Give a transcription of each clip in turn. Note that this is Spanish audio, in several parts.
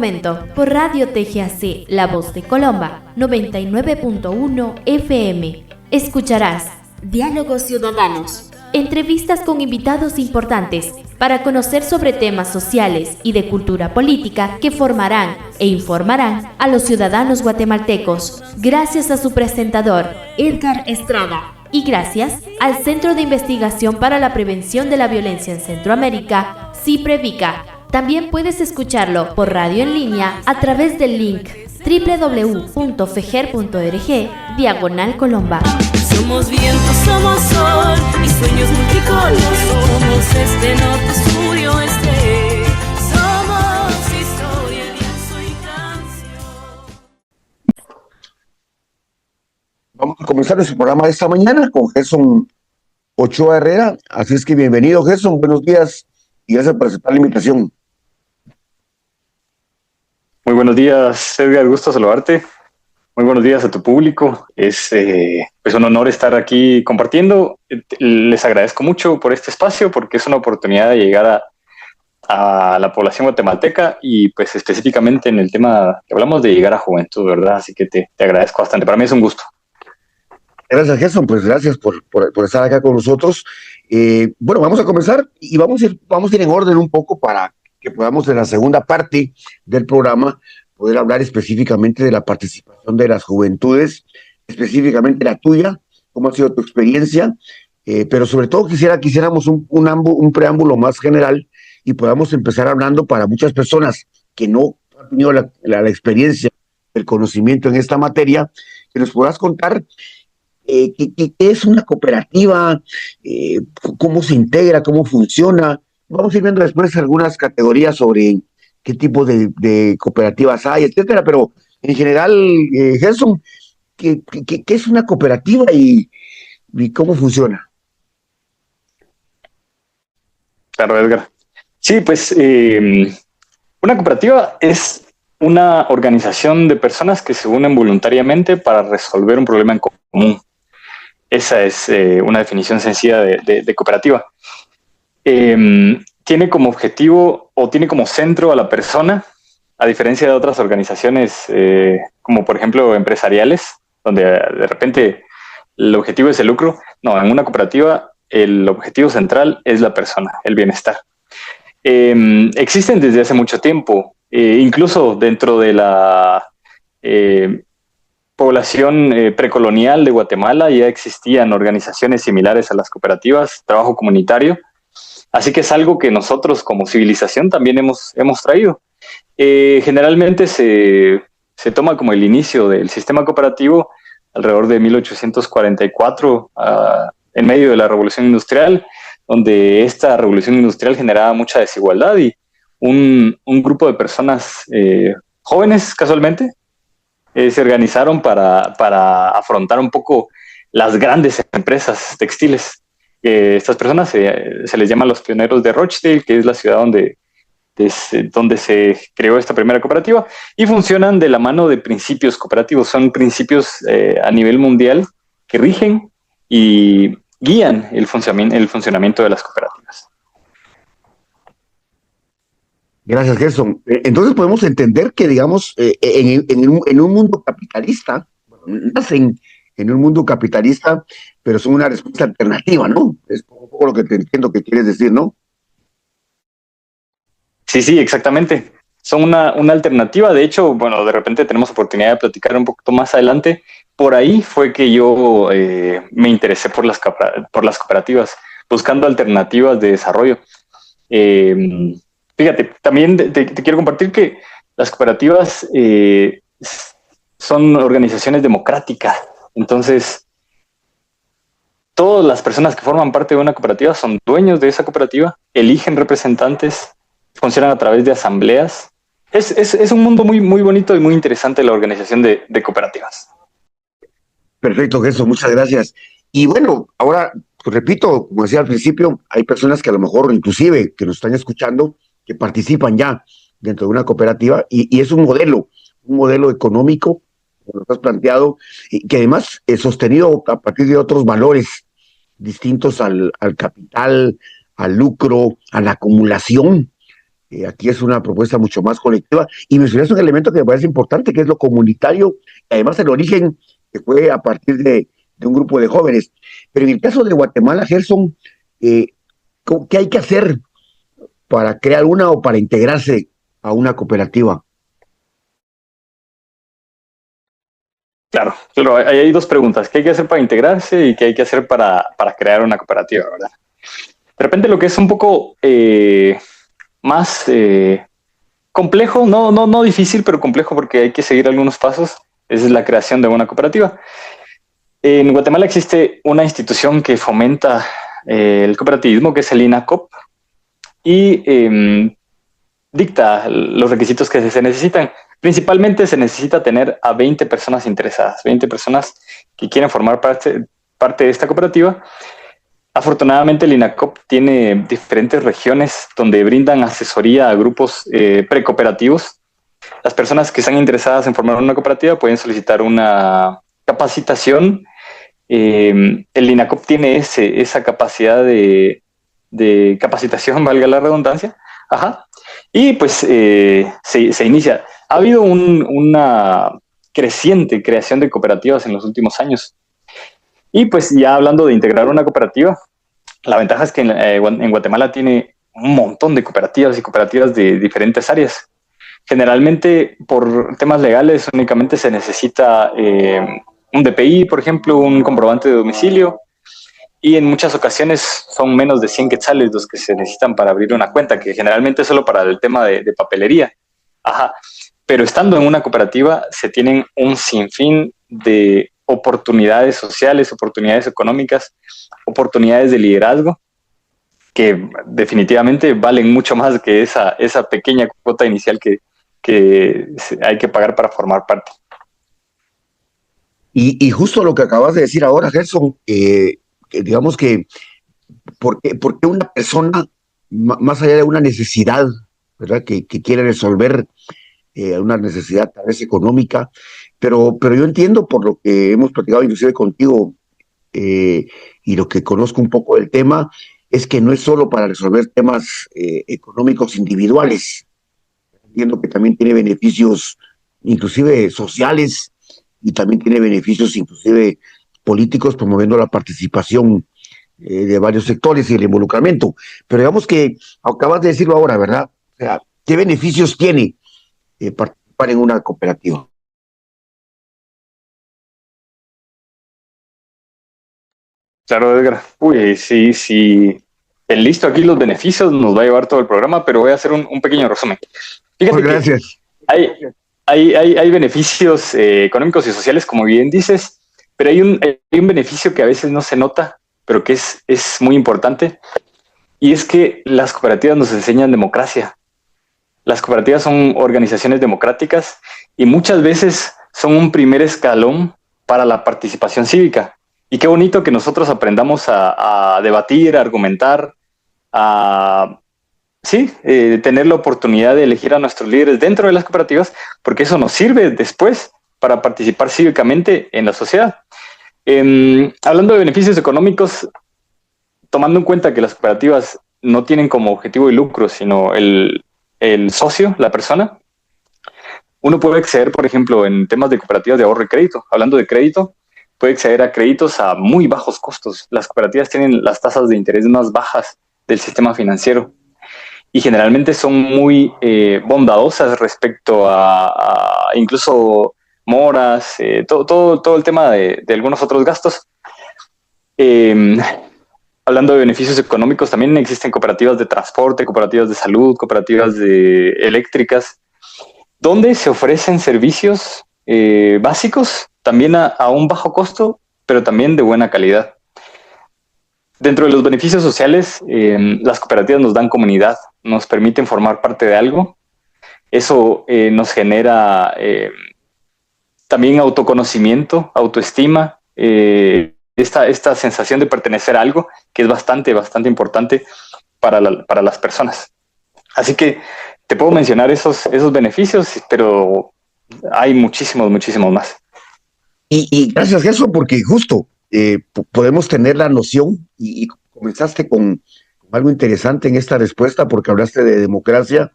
momento por Radio TGAC, La Voz de Colomba, 99.1 FM. Escucharás Diálogos Ciudadanos, entrevistas con invitados importantes para conocer sobre temas sociales y de cultura política que formarán e informarán a los ciudadanos guatemaltecos, gracias a su presentador, Edgar Estrada, y gracias al Centro de Investigación para la Prevención de la Violencia en Centroamérica, CIPREVICA. También puedes escucharlo por radio en línea a través del link www.fejer.org/Colomba. Somos viento, somos sol y sueños multicolor. Somos este norte, estudio este. Somos historia, lienzo y canción. Vamos a comenzar nuestro programa de esta mañana con Gerson Ochoa Herrera. Así es que bienvenido, Gerson. Buenos días y gracias por aceptar la invitación. Muy buenos días, Edgar. Gusto saludarte. Muy buenos días a tu público. Es un honor estar aquí compartiendo. Les agradezco mucho por este espacio porque es una oportunidad de llegar a la población guatemalteca y pues específicamente en el tema que hablamos de llegar a juventud, ¿verdad? Así que te agradezco bastante. Para mí es un gusto. Gracias, Gerson. Pues gracias por estar acá con nosotros. Bueno, vamos a comenzar y vamos a ir en orden un poco para que podamos en la segunda parte del programa poder hablar específicamente de la participación de las juventudes, específicamente la tuya, cómo ha sido tu experiencia, pero sobre todo quisiéramos un preámbulo más general y podamos empezar hablando para muchas personas que no han tenido la experiencia, el conocimiento en esta materia, que nos puedas contar qué es una cooperativa, cómo se integra, cómo funciona. Vamos a ir viendo después algunas categorías sobre qué tipo de cooperativas hay, etcétera, pero en general, Gerson, ¿qué es una cooperativa y cómo funciona? Claro, Edgar. Sí, pues una cooperativa es una organización de personas que se unen voluntariamente para resolver un problema en común. Esa es una definición sencilla de cooperativa. Tiene como objetivo o tiene como centro a la persona, a diferencia de otras organizaciones como por ejemplo empresariales, donde de repente el objetivo es el lucro. No, en una cooperativa el objetivo central es la persona, el bienestar. Existen desde hace mucho tiempo, incluso dentro de la población precolonial de Guatemala ya existían organizaciones similares a las cooperativas, trabajo comunitario. Así que es algo que nosotros como civilización también hemos traído. Generalmente se toma como el inicio del sistema cooperativo alrededor de 1844, en medio de la Revolución Industrial, donde esta Revolución Industrial generaba mucha desigualdad y un grupo de personas jóvenes, casualmente, se organizaron para afrontar un poco las grandes empresas textiles. Estas personas se les llama los pioneros de Rochdale, que es la ciudad donde se creó esta primera cooperativa, y funcionan de la mano de principios cooperativos. Son principios a nivel mundial que rigen y guían el funcionamiento de las cooperativas. Gracias, Gerson. Entonces podemos entender que, digamos, en un mundo capitalista, nacen en un mundo capitalista, pero son una respuesta alternativa, ¿no? Es un poco lo que te entiendo que quieres decir, ¿no? Sí, exactamente. Son una alternativa. De hecho, bueno, de repente tenemos oportunidad de platicar un poquito más adelante. Por ahí fue que yo me interesé por las cooperativas, buscando alternativas de desarrollo. Fíjate, también te quiero compartir que las cooperativas son organizaciones democráticas. Entonces, todas las personas que forman parte de una cooperativa son dueños de esa cooperativa, eligen representantes, funcionan a través de asambleas. Es un mundo muy, muy bonito y muy interesante la organización de cooperativas. Perfecto, Gerson, muchas gracias. Y bueno, ahora, pues repito, como decía al principio, hay personas que a lo mejor inclusive que nos están escuchando, que participan ya dentro de una cooperativa y es un modelo económico, como lo has planteado, y que además es sostenido a partir de otros valores distintos al capital, al lucro, a la acumulación. Aquí es una propuesta mucho más colectiva. Y mencionaste un elemento que me parece importante, que es lo comunitario, y además el origen que fue a partir de un grupo de jóvenes. Pero en el caso de Guatemala, Gerson, eh, ¿qué hay que hacer para crear una o para integrarse a una cooperativa? Claro, pero hay dos preguntas. ¿Qué hay que hacer para integrarse y qué hay que hacer para crear una cooperativa, verdad? De repente lo que es un poco más complejo, no difícil, pero complejo porque hay que seguir algunos pasos, es la creación de una cooperativa. En Guatemala existe una institución que fomenta el cooperativismo, que es el INACOP, y dicta los requisitos que se necesitan. Principalmente se necesita tener a 20 personas interesadas, 20 personas que quieren formar parte de esta cooperativa. Afortunadamente el INACOP tiene diferentes regiones donde brindan asesoría a grupos precooperativos. Las personas que están interesadas en formar una cooperativa pueden solicitar una capacitación. El INACOP tiene esa capacidad de capacitación, valga la redundancia. Ajá. Y pues se inicia. Ha habido una creciente creación de cooperativas en los últimos años. Y pues ya hablando de integrar una cooperativa, la ventaja es que en Guatemala tiene un montón de cooperativas y cooperativas de diferentes áreas. Generalmente por temas legales únicamente se necesita un DPI, por ejemplo, un comprobante de domicilio, y en muchas ocasiones son menos de 100 quetzales los que se necesitan para abrir una cuenta, que generalmente es solo para el tema de papelería. Ajá. Pero estando en una cooperativa se tienen un sinfín de oportunidades sociales, oportunidades económicas, oportunidades de liderazgo, que definitivamente valen mucho más que esa pequeña cuota inicial que hay que pagar para formar parte. Y justo lo que acabas de decir ahora, Gerson, que digamos que, ¿por qué una persona, más allá de una necesidad, ¿verdad? Que quiere resolver una necesidad tal vez económica, pero yo entiendo por lo que hemos platicado inclusive contigo y lo que conozco un poco del tema, es que no es solo para resolver temas económicos individuales. Entiendo que también tiene beneficios inclusive sociales y también tiene beneficios inclusive políticos promoviendo la participación de varios sectores y el involucramiento. Pero digamos que acabas de decirlo ahora, ¿verdad? O sea, ¿qué beneficios tiene participar en una cooperativa? Claro, Edgar. Uy, sí. Listo, aquí los beneficios nos va a llevar todo el programa, pero voy a hacer un pequeño resumen. Fíjate Pues gracias. que hay beneficios económicos y sociales, como bien dices, pero hay un beneficio que a veces no se nota, pero que es muy importante, y es que las cooperativas nos enseñan democracia. Las cooperativas son organizaciones democráticas y muchas veces son un primer escalón para la participación cívica. Y qué bonito que nosotros aprendamos a debatir, a argumentar, a tener la oportunidad de elegir a nuestros líderes dentro de las cooperativas, porque eso nos sirve después para participar cívicamente en la sociedad. Hablando de beneficios económicos, tomando en cuenta que las cooperativas no tienen como objetivo el lucro, sino el socio, la persona, uno puede acceder, por ejemplo, en temas de cooperativas de ahorro y crédito. Hablando de crédito, puede acceder a créditos a muy bajos costos. Las cooperativas tienen las tasas de interés más bajas del sistema financiero y generalmente son muy bondadosas respecto a incluso moras, todo el tema de algunos otros gastos. Hablando de beneficios económicos, también existen cooperativas de transporte, cooperativas de salud, cooperativas eléctricas, donde se ofrecen servicios básicos, también a un bajo costo, pero también de buena calidad. Dentro de los beneficios sociales, las cooperativas nos dan comunidad, nos permiten formar parte de algo. Eso nos genera también autoconocimiento, autoestima, esta sensación de pertenecer a algo que es bastante importante para las personas. Así que te puedo mencionar esos beneficios, pero hay muchísimos más. Y gracias, Gerson, porque justo podemos tener la noción, y comenzaste con algo interesante en esta respuesta porque hablaste de democracia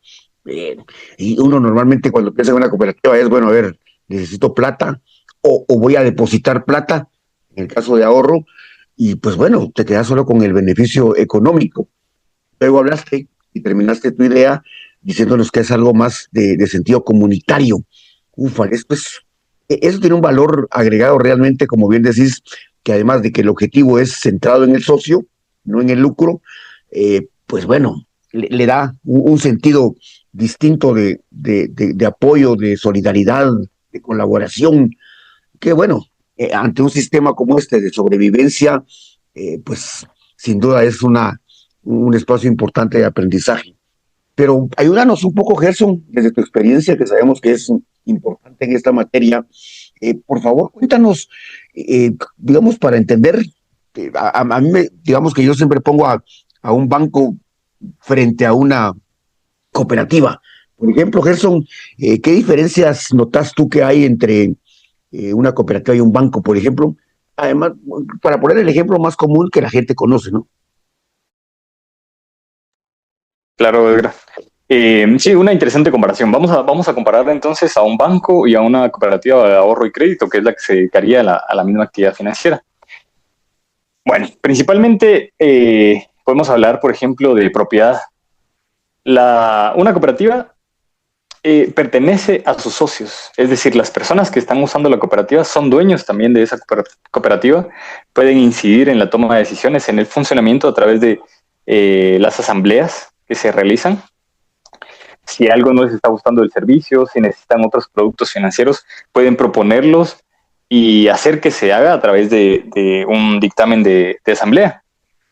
y uno normalmente cuando piensa en una cooperativa es, bueno, a ver, necesito plata o voy a depositar plata, en el caso de ahorro, y pues bueno, te quedas solo con el beneficio económico. Luego hablaste y terminaste tu idea diciéndonos que es algo más de sentido comunitario. Ufa, eso tiene un valor agregado realmente, como bien decís, que además de que el objetivo es centrado en el socio, no en el lucro, pues bueno, le da un sentido distinto de apoyo, de solidaridad, de colaboración, que bueno, ante un sistema como este de sobrevivencia, pues sin duda es un espacio importante de aprendizaje. Pero ayúdanos un poco, Gerson, desde tu experiencia, que sabemos que es importante en esta materia. Por favor, cuéntanos, digamos, para entender, a mí, digamos que yo siempre pongo a un banco frente a una cooperativa. Por ejemplo, Gerson, ¿qué diferencias notas tú que hay entre una cooperativa y un banco, por ejemplo? Además, para poner el ejemplo más común que la gente conoce, ¿no? Claro, Edgar. Sí, una interesante comparación. Vamos a comparar entonces a un banco y a una cooperativa de ahorro y crédito, que es la que se dedicaría a la misma actividad financiera. Bueno, principalmente podemos hablar, por ejemplo, de propiedad. Una cooperativa pertenece a sus socios, es decir, las personas que están usando la cooperativa son dueños también de esa cooperativa, pueden incidir en la toma de decisiones, en el funcionamiento a través de las asambleas que se realizan. Si algo no les está gustando del servicio, si necesitan otros productos financieros, pueden proponerlos y hacer que se haga a través de un dictamen de asamblea.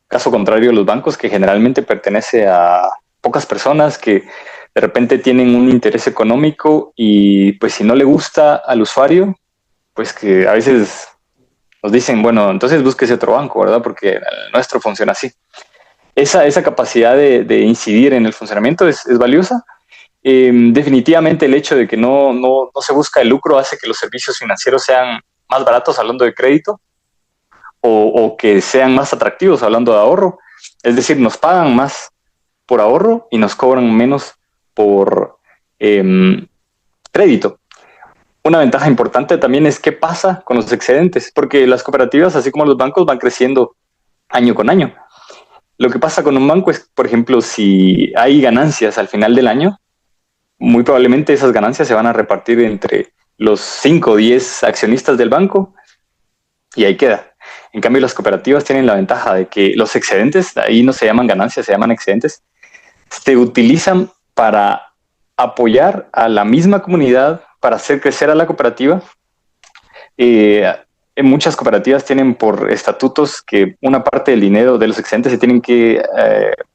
Caso contrario, los bancos, que generalmente pertenece a pocas personas que de repente tienen un interés económico y pues si no le gusta al usuario, pues que a veces nos dicen, bueno, entonces búsquese otro banco, ¿verdad? Porque el nuestro funciona así. Esa capacidad de incidir en el funcionamiento es valiosa. Definitivamente el hecho de que no se busca el lucro hace que los servicios financieros sean más baratos hablando de crédito o que sean más atractivos hablando de ahorro. Es decir, nos pagan más por ahorro y nos cobran menos por crédito. Una ventaja importante también es qué pasa con los excedentes, porque las cooperativas, así como los bancos, van creciendo año con año. Lo que pasa con un banco es, por ejemplo, si hay ganancias al final del año, muy probablemente esas ganancias se van a repartir entre los 5 o 10 accionistas del banco y ahí queda. En cambio, las cooperativas tienen la ventaja de que los excedentes, ahí no se llaman ganancias, se llaman excedentes, se utilizan para apoyar a la misma comunidad, para hacer crecer a la cooperativa. En muchas cooperativas tienen por estatutos que una parte del dinero de los excedentes se tienen que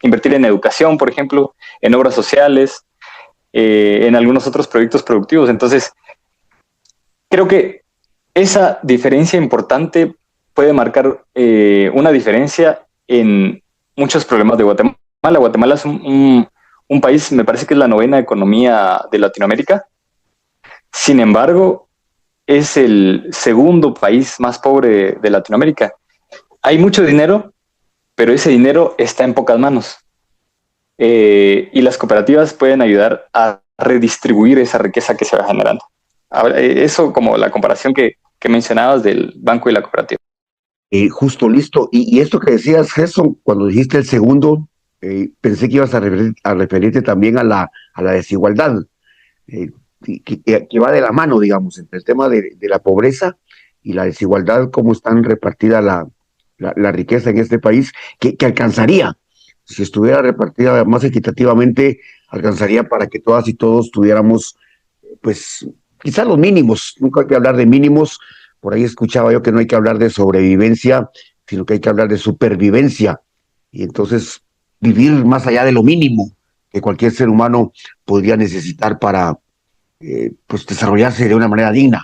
invertir en educación, por ejemplo, en obras sociales, en algunos otros proyectos productivos. Entonces, creo que esa diferencia importante puede marcar una diferencia en muchos problemas de Guatemala. Guatemala es un país, me parece que es la 9ª economía de Latinoamérica. Sin embargo, es el segundo país más pobre de Latinoamérica. Hay mucho dinero, pero ese dinero está en pocas manos. Y las cooperativas pueden ayudar a redistribuir esa riqueza que se va generando. Eso como la comparación que mencionabas del banco y la cooperativa. Justo, listo. Y esto que decías, Gerson, cuando dijiste el segundo, pensé que ibas a referirte también a la desigualdad, que va de la mano, digamos, entre el tema de la pobreza y la desigualdad, cómo están repartida la riqueza en este país, que alcanzaría, si estuviera repartida más equitativamente, alcanzaría para que todas y todos tuviéramos, pues, quizás los mínimos. Nunca hay que hablar de mínimos. Por ahí escuchaba yo que no hay que hablar de sobrevivencia, sino que hay que hablar de supervivencia. Y entonces vivir más allá de lo mínimo que cualquier ser humano podría necesitar para pues desarrollarse de una manera digna.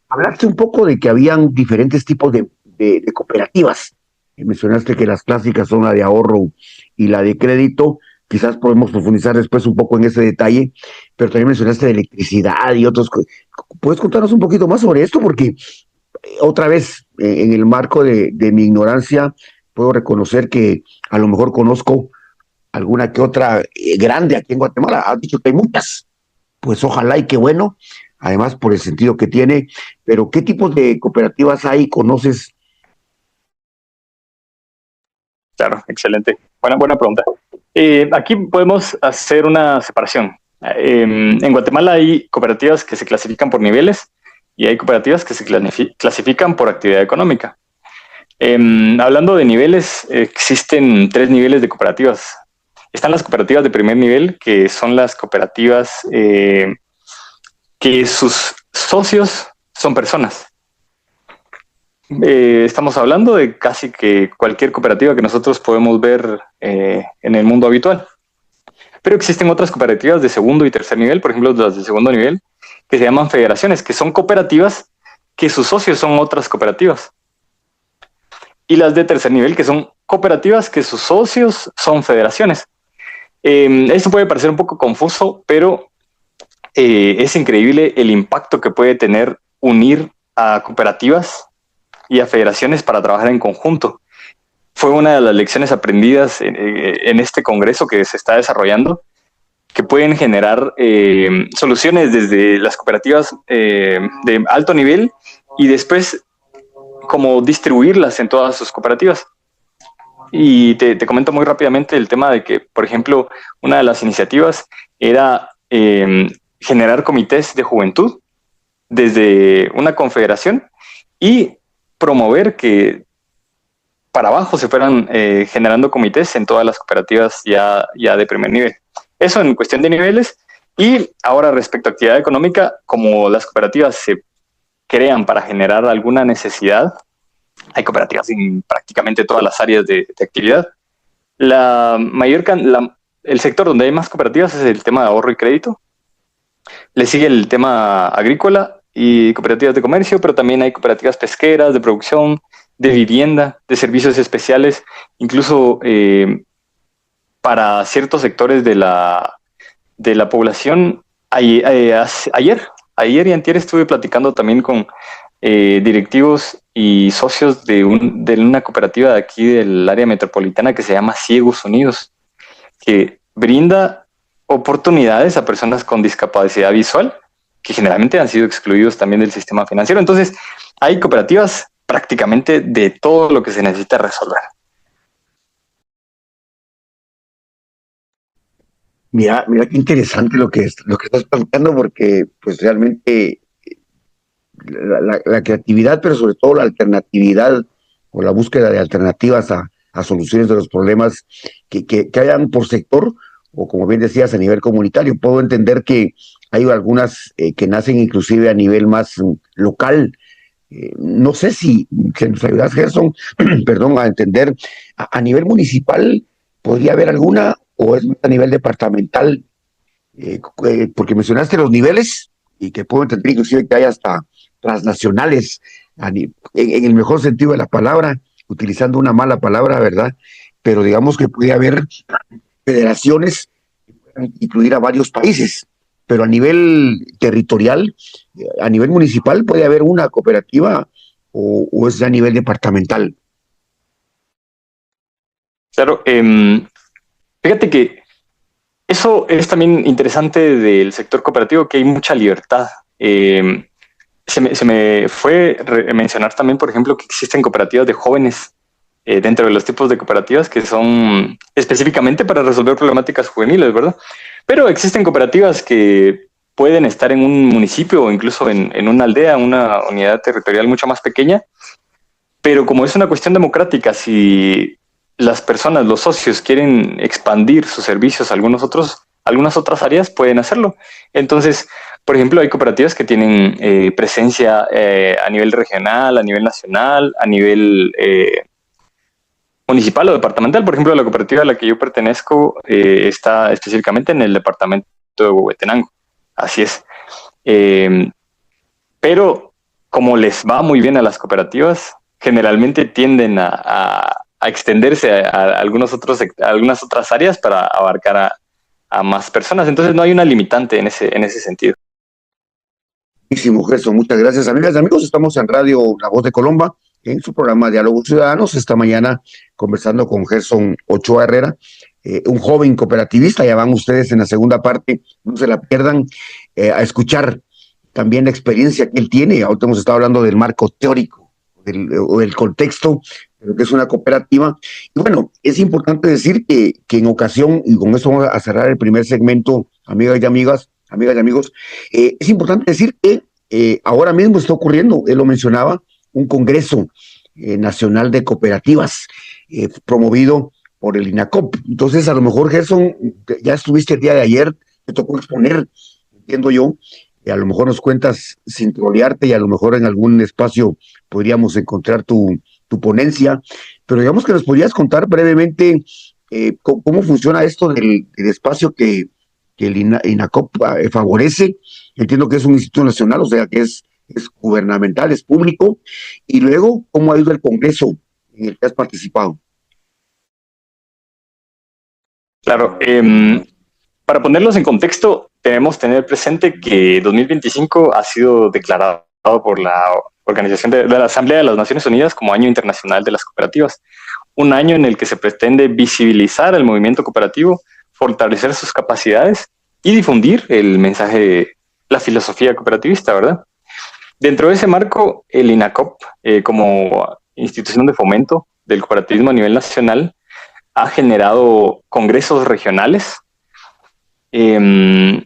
Hablaste un poco de que habían diferentes tipos de cooperativas. Mencionaste que las clásicas son la de ahorro y la de crédito. Quizás podemos profundizar después un poco en ese detalle, pero también mencionaste de electricidad y otros. ¿Puedes contarnos un poquito más sobre esto? Porque otra vez, en el marco de mi ignorancia, puedo reconocer que a lo mejor conozco alguna que otra grande aquí en Guatemala. Has dicho que hay muchas, pues ojalá y qué bueno, además por el sentido que tiene, pero ¿qué tipos de cooperativas hay? ¿Conoces? Claro, excelente. Buena pregunta. Aquí podemos hacer una separación. En Guatemala hay cooperativas que se clasifican por niveles y hay cooperativas que se clasifican por actividad económica. Hablando de niveles, existen 3 niveles de cooperativas. Están las cooperativas de primer nivel, que son las cooperativas que sus socios son personas. Estamos hablando de casi que cualquier cooperativa que nosotros podemos ver en el mundo habitual. Pero existen otras cooperativas de segundo y tercer nivel, por ejemplo, las de segundo nivel, que se llaman federaciones, que son cooperativas que sus socios son otras cooperativas. Y las de tercer nivel, que son cooperativas que sus socios son federaciones. Esto puede parecer un poco confuso, pero es increíble el impacto que puede tener unir a cooperativas y a federaciones para trabajar en conjunto. Fue una de las lecciones aprendidas en este congreso que se está desarrollando, que pueden generar soluciones desde las cooperativas de alto nivel y después como distribuirlas en todas sus cooperativas. Y te comento muy rápidamente el tema de que, por ejemplo, una de las iniciativas era generar comités de juventud desde una confederación y promover que para abajo se fueran generando comités en todas las cooperativas ya de primer nivel. Eso en cuestión de niveles. Y ahora respecto a actividad económica, como las cooperativas se crean para generar alguna necesidad, hay cooperativas en prácticamente todas las áreas de actividad. El sector donde hay más cooperativas es el tema de ahorro y crédito. Le sigue el tema agrícola y cooperativas de comercio, pero también hay cooperativas pesqueras, de producción, de vivienda, de servicios especiales, incluso para ciertos sectores de la población. Ayer y antier estuve platicando también con directivos y socios de una cooperativa de aquí del área metropolitana que se llama Ciegos Unidos, que brinda oportunidades a personas con discapacidad visual que generalmente han sido excluidos también del sistema financiero. Entonces, hay cooperativas prácticamente de todo lo que se necesita resolver. Mira qué interesante lo que estás planteando, porque pues realmente la creatividad, pero sobre todo la alternatividad o la búsqueda de alternativas a soluciones de los problemas que hayan por sector, o como bien decías, a nivel comunitario. Puedo entender que hay algunas que nacen inclusive a nivel más local. No sé si nos ayudas, Gerson, perdón, a entender, a nivel municipal podría haber alguna, o es a nivel departamental, porque mencionaste los niveles, y que puedo entender inclusive que hay hasta transnacionales, en el mejor sentido de la palabra, utilizando una mala palabra, ¿verdad? Pero digamos que puede haber federaciones que puedan incluir a varios países, pero a nivel territorial, a nivel municipal, puede haber una cooperativa, o es a nivel departamental. Claro, fíjate que eso es también interesante del sector cooperativo, que hay mucha libertad. Se me fue mencionar también, por ejemplo, que existen cooperativas de jóvenes dentro de los tipos de cooperativas que son específicamente para resolver problemáticas juveniles, ¿verdad? Pero existen cooperativas que pueden estar en un municipio o incluso en una aldea, una unidad territorial mucho más pequeña, pero como es una cuestión democrática, si las personas, los socios, quieren expandir sus servicios a algunas otras áreas, pueden hacerlo. Entonces, por ejemplo, hay cooperativas que tienen presencia a nivel regional, a nivel nacional, a nivel municipal o departamental. Por ejemplo, la cooperativa a la que yo pertenezco está específicamente en el departamento de Huehuetenango. Así es. Pero como les va muy bien a las cooperativas, generalmente tienden a extenderse a algunas otras áreas para abarcar a más personas. Entonces no hay una limitante en ese sentido. Buenísimo, Gerson, muchas gracias. Amigas y amigos, estamos en Radio La Voz de Colomba, en su programa Diálogos Ciudadanos. Esta mañana conversando con Gerson Ochoa Herrera, un joven cooperativista. Ya van ustedes en la segunda parte, no se la pierdan, a escuchar también la experiencia que él tiene. Ahorita hemos estado hablando del marco teórico, o del contexto de lo que es una cooperativa. Y bueno, es importante decir que en ocasión, y con esto vamos a cerrar el primer segmento, amigas y amigos, es importante decir que ahora mismo está ocurriendo, él lo mencionaba, un Congreso Nacional de Cooperativas promovido por el INACOP. Entonces, a lo mejor, Gerson, ya estuviste el día de ayer, te tocó exponer, entiendo yo, y a lo mejor nos cuentas sin trolearte, y a lo mejor en algún espacio podríamos encontrar tu ponencia, pero digamos que nos podrías contar brevemente cómo funciona esto del espacio que el INACOP favorece. Entiendo que es un instituto nacional, o sea que es gubernamental, es público, y luego cómo ha ido el Congreso en el que has participado. Claro, para ponerlos en contexto, debemos tener presente que 2025 ha sido declarado por la Organización de la Asamblea de las Naciones Unidas como Año Internacional de las Cooperativas, un año en el que se pretende visibilizar el movimiento cooperativo, fortalecer sus capacidades y difundir el mensaje, la filosofía cooperativista, ¿verdad? Dentro de ese marco, el INACOP, como institución de fomento del cooperativismo a nivel nacional, ha generado congresos regionales, pues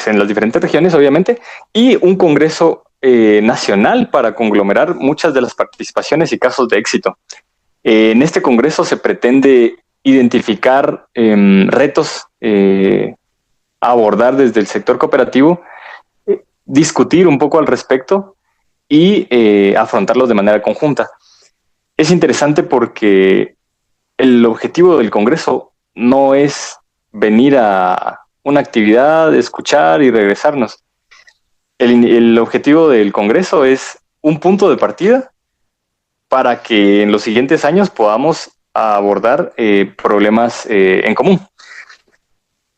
en las diferentes regiones, obviamente, y un congreso nacional para conglomerar muchas de las participaciones y casos de éxito. En este congreso se pretende identificar retos a abordar desde el sector cooperativo, discutir un poco al respecto y afrontarlos de manera conjunta. Es interesante porque el objetivo del Congreso no es venir a una actividad, escuchar y regresarnos. El objetivo del Congreso es un punto de partida para que en los siguientes años podamos abordar problemas en común.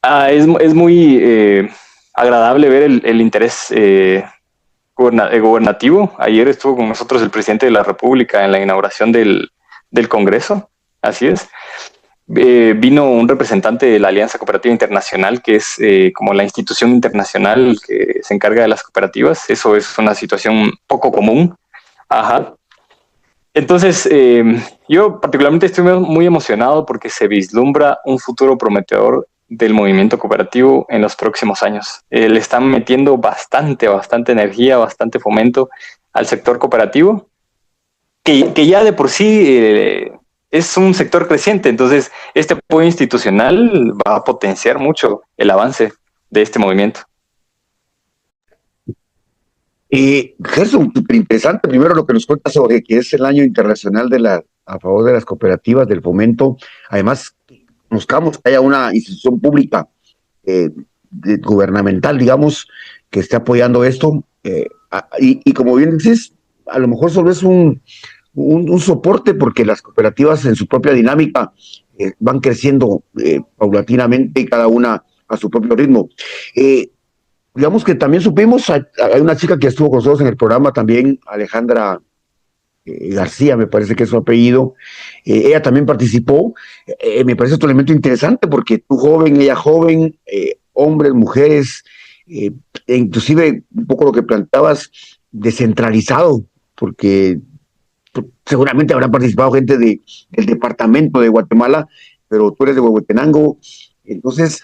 Es muy agradable ver el interés gubernativo. Ayer estuvo con nosotros el presidente de la República en la inauguración del Congreso, así es. Vino un representante de la Alianza Cooperativa Internacional, que es como la institución internacional que se encarga de las cooperativas. Eso es una situación poco común. Ajá. Entonces, yo particularmente estoy muy emocionado porque se vislumbra un futuro prometedor del movimiento cooperativo en los próximos años. Le están metiendo bastante energía, bastante fomento al sector cooperativo, que ya de por sí es un sector creciente. Entonces, este apoyo institucional va a potenciar mucho el avance de este movimiento. Gerson, súper interesante primero lo que nos cuentas sobre que es el año internacional a favor de las cooperativas, del fomento. Además, buscamos que haya una institución pública gubernamental, digamos, que esté apoyando esto. Y como bien dices, a lo mejor solo es un soporte, porque las cooperativas en su propia dinámica van creciendo paulatinamente, cada una a su propio ritmo. Digamos que también supimos, hay una chica que estuvo con nosotros en el programa también, Alejandra García, me parece que es su apellido. Ella también participó. Me parece otro elemento interesante porque tú joven, ella joven, hombres, mujeres, inclusive un poco lo que planteabas, descentralizado, porque seguramente habrá participado gente del departamento de Guatemala, pero tú eres de Huehuetenango. Entonces,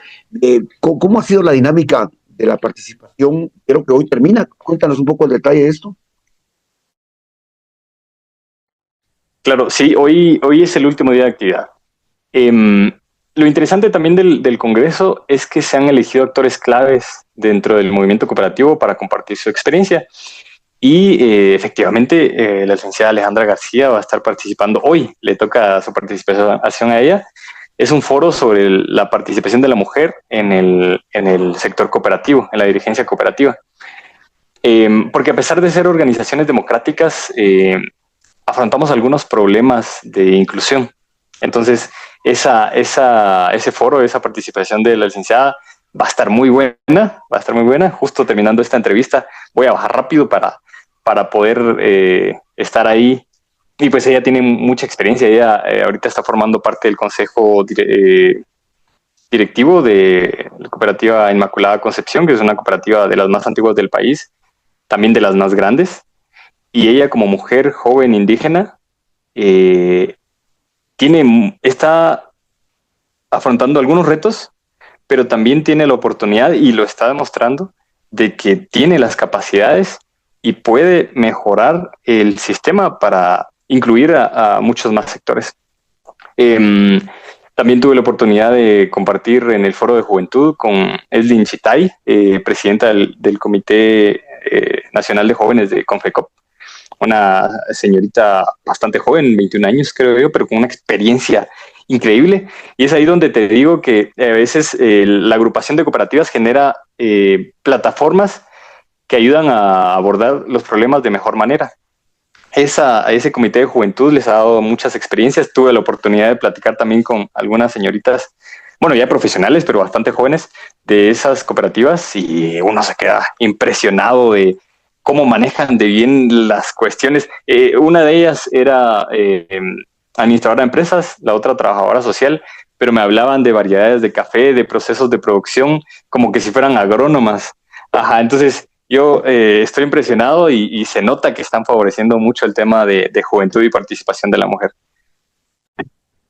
¿cómo ha sido la dinámica de la participación? Creo que hoy termina. Cuéntanos un poco el detalle de esto. Claro, sí, hoy es el último día de actividad. Lo interesante también del Congreso es que se han elegido actores claves dentro del movimiento cooperativo para compartir su experiencia. Y efectivamente, la licenciada Alejandra García va a estar participando hoy. Le toca su participación a ella. Es un foro sobre la participación de la mujer en el sector cooperativo, en la dirigencia cooperativa. Porque a pesar de ser organizaciones democráticas, afrontamos algunos problemas de inclusión. Entonces, ese foro, esa participación de la licenciada va a estar muy buena. Justo terminando esta entrevista, voy a bajar rápido para para poder estar ahí. Y pues ella tiene mucha experiencia. Ella ahorita está formando parte del consejo directivo de la cooperativa Inmaculada Concepción, que es una cooperativa de las más antiguas del país, también de las más grandes. Y ella, como mujer joven indígena, está afrontando algunos retos, pero también tiene la oportunidad, y lo está demostrando, de que tiene las capacidades y puede mejorar el sistema para incluir a muchos más sectores. También tuve la oportunidad de compartir en el Foro de Juventud con Eslin Chitay, presidenta del Comité Nacional de Jóvenes de Confecop, una señorita bastante joven, 21 años creo yo, pero con una experiencia increíble. Y es ahí donde te digo que a veces la agrupación de cooperativas genera plataformas que ayudan a abordar los problemas de mejor manera. A ese comité de juventud les ha dado muchas experiencias. Tuve la oportunidad de platicar también con algunas señoritas, bueno, ya profesionales, pero bastante jóvenes, de esas cooperativas, y uno se queda impresionado de cómo manejan de bien las cuestiones. Una de ellas era administradora de empresas, la otra trabajadora social, pero me hablaban de variedades de café, de procesos de producción, como que si fueran agrónomas. Ajá, entonces yo estoy impresionado y se nota que están favoreciendo mucho el tema de juventud y participación de la mujer.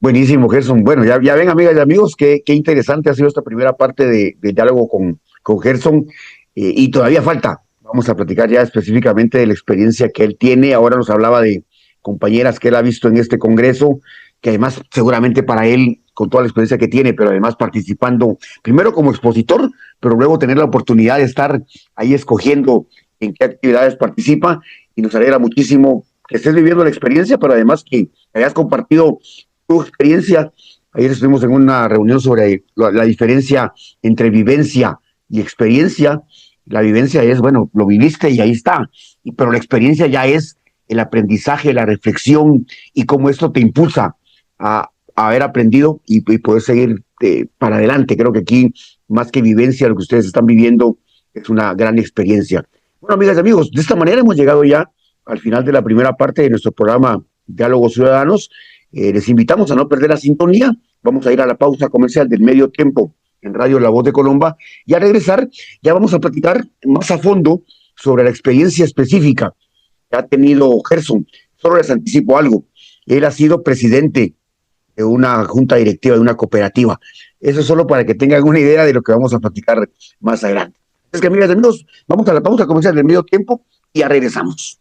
Buenísimo, Gerson. Bueno, ya ven, amigas y amigos, qué interesante ha sido esta primera parte de diálogo con Gerson, y todavía falta. Vamos a platicar ya específicamente de la experiencia que él tiene. Ahora nos hablaba de compañeras que él ha visto en este congreso, que además seguramente para él, con toda la experiencia que tiene, pero además participando primero como expositor, pero luego tener la oportunidad de estar ahí escogiendo en qué actividades participa, y nos alegra muchísimo que estés viviendo la experiencia, pero además que hayas compartido tu experiencia. Ayer estuvimos en una reunión sobre la diferencia entre vivencia y experiencia. La vivencia es, bueno, lo viviste y ahí está, pero la experiencia ya es el aprendizaje, la reflexión, y cómo esto te impulsa a haber aprendido y poder seguir para adelante. Creo que aquí, más que vivencia, lo que ustedes están viviendo es una gran experiencia. Bueno, amigas y amigos, de esta manera hemos llegado ya al final de la primera parte de nuestro programa Diálogos Ciudadanos. Les invitamos a no perder la sintonía. Vamos a ir a la pausa comercial del medio tiempo en Radio La Voz de Colomba, y al regresar ya vamos a platicar más a fondo sobre la experiencia específica que ha tenido Gerson. Solo les anticipo algo: él ha sido presidente de una junta directiva de una cooperativa. Eso es solo para que tengan una idea de lo que vamos a platicar más adelante. Es que, amigas y amigos, vamos a la pausa comercial del medio tiempo y ya regresamos.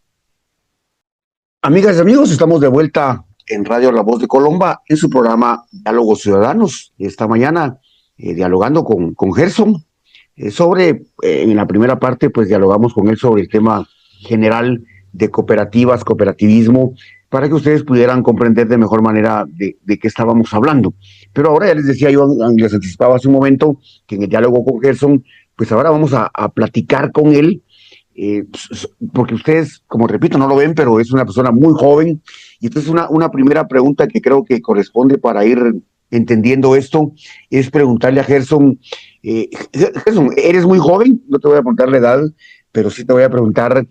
Amigas y amigos, estamos de vuelta en Radio La Voz de Colomba en su programa Diálogos Ciudadanos. Esta mañana dialogando con Gerson en la primera parte, pues dialogamos con él sobre el tema general de cooperativas, cooperativismo, para que ustedes pudieran comprender de mejor manera de qué estábamos hablando. Pero ahora ya les decía yo, les anticipaba hace un momento, que en el diálogo con Gerson, pues ahora vamos a platicar con él, porque ustedes, como repito, no lo ven, pero es una persona muy joven. Y entonces una primera pregunta que creo que corresponde para ir entendiendo esto es preguntarle a Gerson. Gerson, eres muy joven, no te voy a preguntar la edad, pero sí te voy a preguntar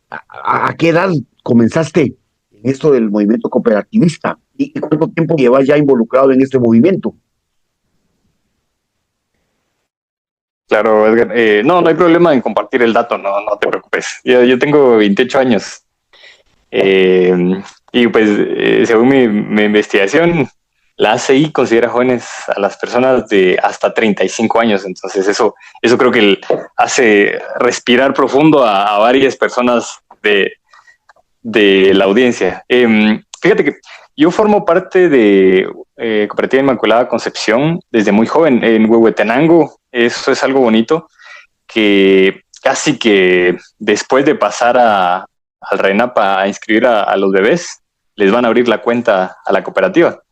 ¿a qué edad comenzaste en esto del movimiento cooperativista? ¿Y cuánto tiempo llevas ya involucrado en este movimiento? Claro, Edgar. No hay problema en compartir el dato, no te preocupes. Yo tengo 28 años. Y pues, según mi investigación, la ACI considera jóvenes a las personas de hasta 35 años. Entonces eso creo que hace respirar profundo a varias personas de la audiencia. Fíjate que yo formo parte de Cooperativa Inmaculada Concepción desde muy joven, en Huehuetenango. Eso es algo bonito, que casi que después de pasar al RENAP a inscribir a los bebés, les van a abrir la cuenta a la cooperativa.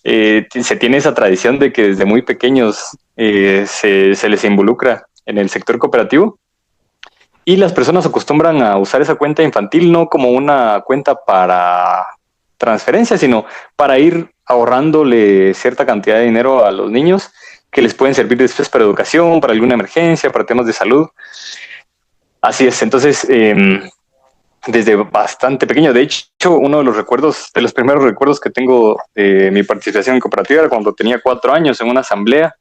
Se tiene esa tradición de que desde muy pequeños se les involucra en el sector cooperativo, y las personas acostumbran a usar esa cuenta infantil no como una cuenta para transferencia, sino para ir ahorrándole cierta cantidad de dinero a los niños que les pueden servir después para educación, para alguna emergencia, para temas de salud. Así es. Entonces, desde bastante pequeño. De hecho, uno de los primeros recuerdos que tengo de mi participación en cooperativa era cuando tenía 4 años en una asamblea,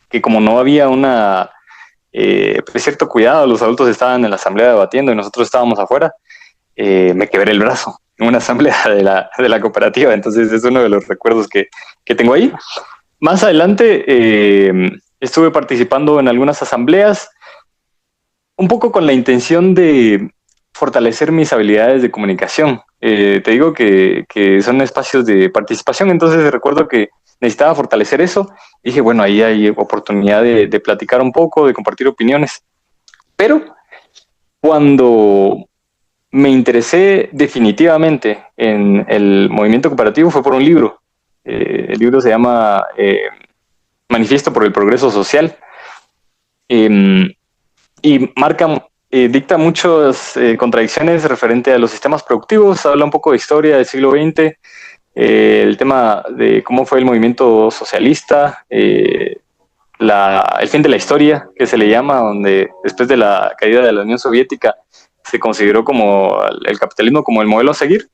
que como no había pues cierto cuidado, los adultos estaban en la asamblea debatiendo y nosotros estábamos afuera, me quebré el brazo en una asamblea de la cooperativa. Entonces es uno de los recuerdos que tengo ahí. Más adelante estuve participando en algunas asambleas, un poco con la intención de fortalecer mis habilidades de comunicación. Te digo que son espacios de participación, entonces recuerdo que necesitaba fortalecer eso. Dije, bueno, ahí hay oportunidad de platicar un poco, de compartir opiniones. Pero cuando me interesé definitivamente en el movimiento cooperativo fue por un libro. El libro se llama Manifiesto por el Progreso Social. Y dicta muchas contradicciones referente a los sistemas productivos, habla un poco de historia del siglo XX, el tema de cómo fue el movimiento socialista, el fin de la historia, que se le llama, donde después de la caída de la Unión Soviética se consideró como el capitalismo como el modelo a seguir.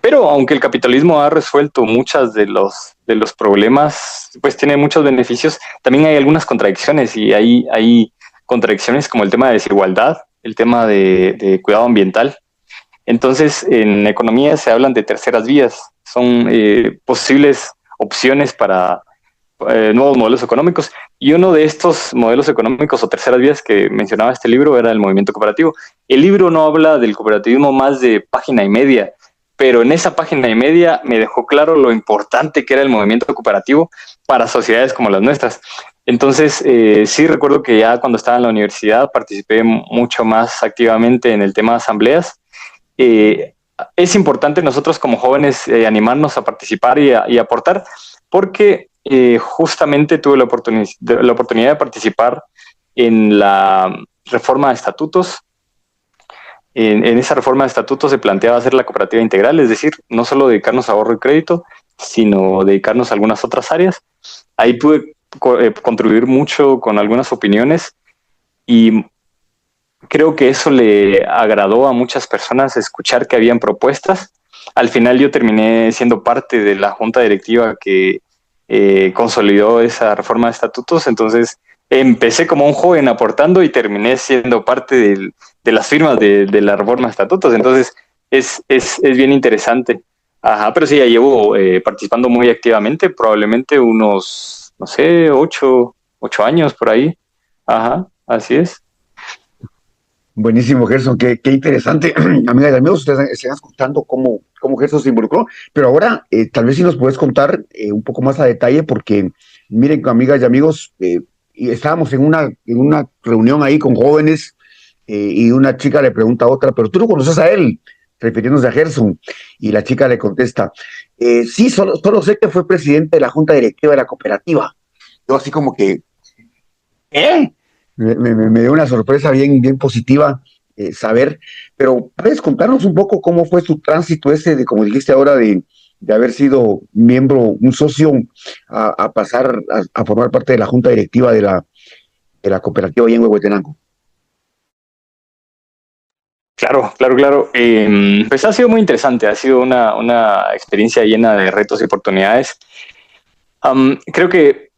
Pero aunque el capitalismo ha resuelto muchos de los problemas, pues tiene muchos beneficios, también hay algunas contradicciones, y hay contradicciones como el tema de desigualdad, el tema de cuidado ambiental. Entonces, en economía se hablan de terceras vías, son posibles opciones para nuevos modelos económicos, y uno de estos modelos económicos o terceras vías que mencionaba este libro era el movimiento cooperativo. El libro no habla del cooperativismo más de página y media, pero en esa página y media me dejó claro lo importante que era el movimiento cooperativo para sociedades como las nuestras. Entonces, sí recuerdo que ya cuando estaba en la universidad participé mucho más activamente en el tema de asambleas. Es importante nosotros como jóvenes animarnos a participar y aportar, porque justamente tuve la oportunidad de participar en la reforma de estatutos. En esa reforma de estatutos se planteaba hacer la cooperativa integral, es decir, no solo dedicarnos a ahorro y crédito, sino dedicarnos a algunas otras áreas. Ahí pude contribuir mucho con algunas opiniones, y creo que eso le agradó a muchas personas escuchar que habían propuestas. Al final yo terminé siendo parte de la junta directiva que consolidó esa reforma de estatutos. Entonces empecé como un joven aportando y terminé siendo parte de las firmas de la reforma de estatutos. Entonces es bien interesante. Ajá, pero sí, ya llevo participando muy activamente, probablemente unos, no sé, 8 años por ahí. Ajá, así es. Buenísimo, Gerson, qué interesante. Amigas y amigos, ustedes están escuchando cómo Gerson se involucró, pero ahora tal vez si nos puedes contar un poco más a detalle, porque miren, amigas y amigos, y estábamos en una reunión ahí con jóvenes, y una chica le pregunta a otra, pero tú no conoces a él, refiriéndose a Gerson, y la chica le contesta, sí, solo sé que fue presidente de la junta directiva de la cooperativa. Yo así como que, ¿eh? Me dio una sorpresa bien positiva saber, pero ¿puedes contarnos un poco cómo fue su tránsito ese de, como dijiste ahora, de haber sido miembro, un socio, a pasar a formar parte de la junta directiva de la cooperativa ahí en Huehuetenango? Claro. Pues ha sido muy interesante, ha sido una experiencia llena de retos y oportunidades. Creo que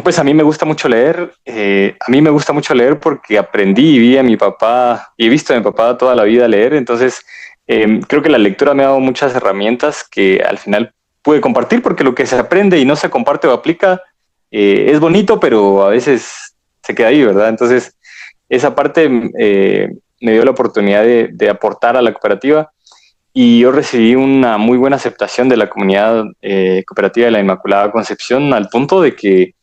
pues a mí me gusta mucho leer. A mí me gusta mucho leer porque aprendí y vi a mi papá, y he visto a mi papá toda la vida leer. Entonces creo que la lectura me ha dado muchas herramientas que al final pude compartir, porque lo que se aprende y no se comparte o aplica es bonito, pero a veces se queda ahí, ¿verdad? Entonces esa parte me dio la oportunidad de aportar a la cooperativa, y yo recibí una muy buena aceptación de la comunidad cooperativa de la Inmaculada Concepción, al punto de que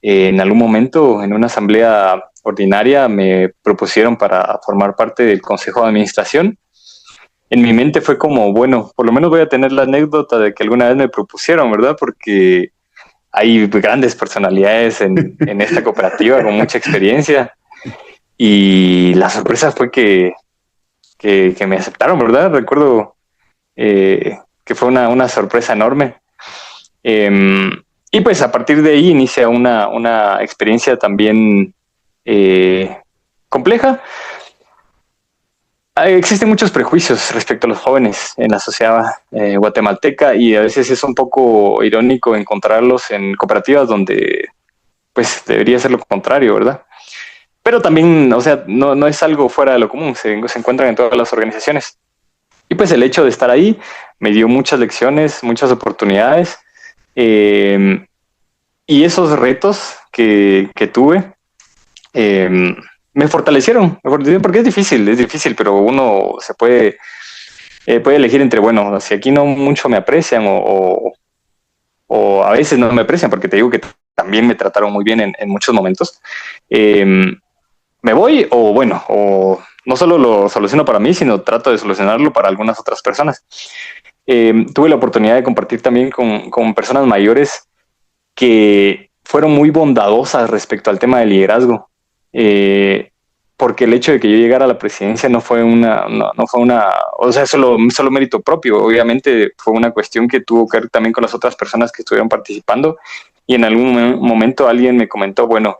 en algún momento en una asamblea ordinaria me propusieron para formar parte del consejo de administración. En mi mente fue como, bueno, por lo menos voy a tener la anécdota de que alguna vez me propusieron, ¿verdad? Porque hay grandes personalidades en esta cooperativa con mucha experiencia, y la sorpresa fue que me aceptaron, ¿verdad? Recuerdo que fue una sorpresa enorme. Y pues a partir de ahí inicia una experiencia también compleja. Existen muchos prejuicios respecto a los jóvenes en la sociedad guatemalteca y a veces es un poco irónico encontrarlos en cooperativas donde pues debería ser lo contrario, ¿verdad? Pero también, o sea, no es algo fuera de lo común, se encuentran en todas las organizaciones. Y pues el hecho de estar ahí me dio muchas lecciones, muchas oportunidades, y esos retos que tuve me fortalecieron porque es difícil, pero uno se puede elegir entre, bueno, si aquí no mucho me aprecian o a veces no me aprecian, porque te digo que también me trataron muy bien en muchos momentos, me voy o bueno, o no solo lo soluciono para mí, sino trato de solucionarlo para algunas otras personas. Tuve la oportunidad de compartir también con personas mayores que fueron muy bondadosas respecto al tema del liderazgo, porque el hecho de que yo llegara a la presidencia no fue o sea, solo mérito propio. Obviamente fue una cuestión que tuvo que ver también con las otras personas que estuvieron participando, y en algún momento alguien me comentó, bueno,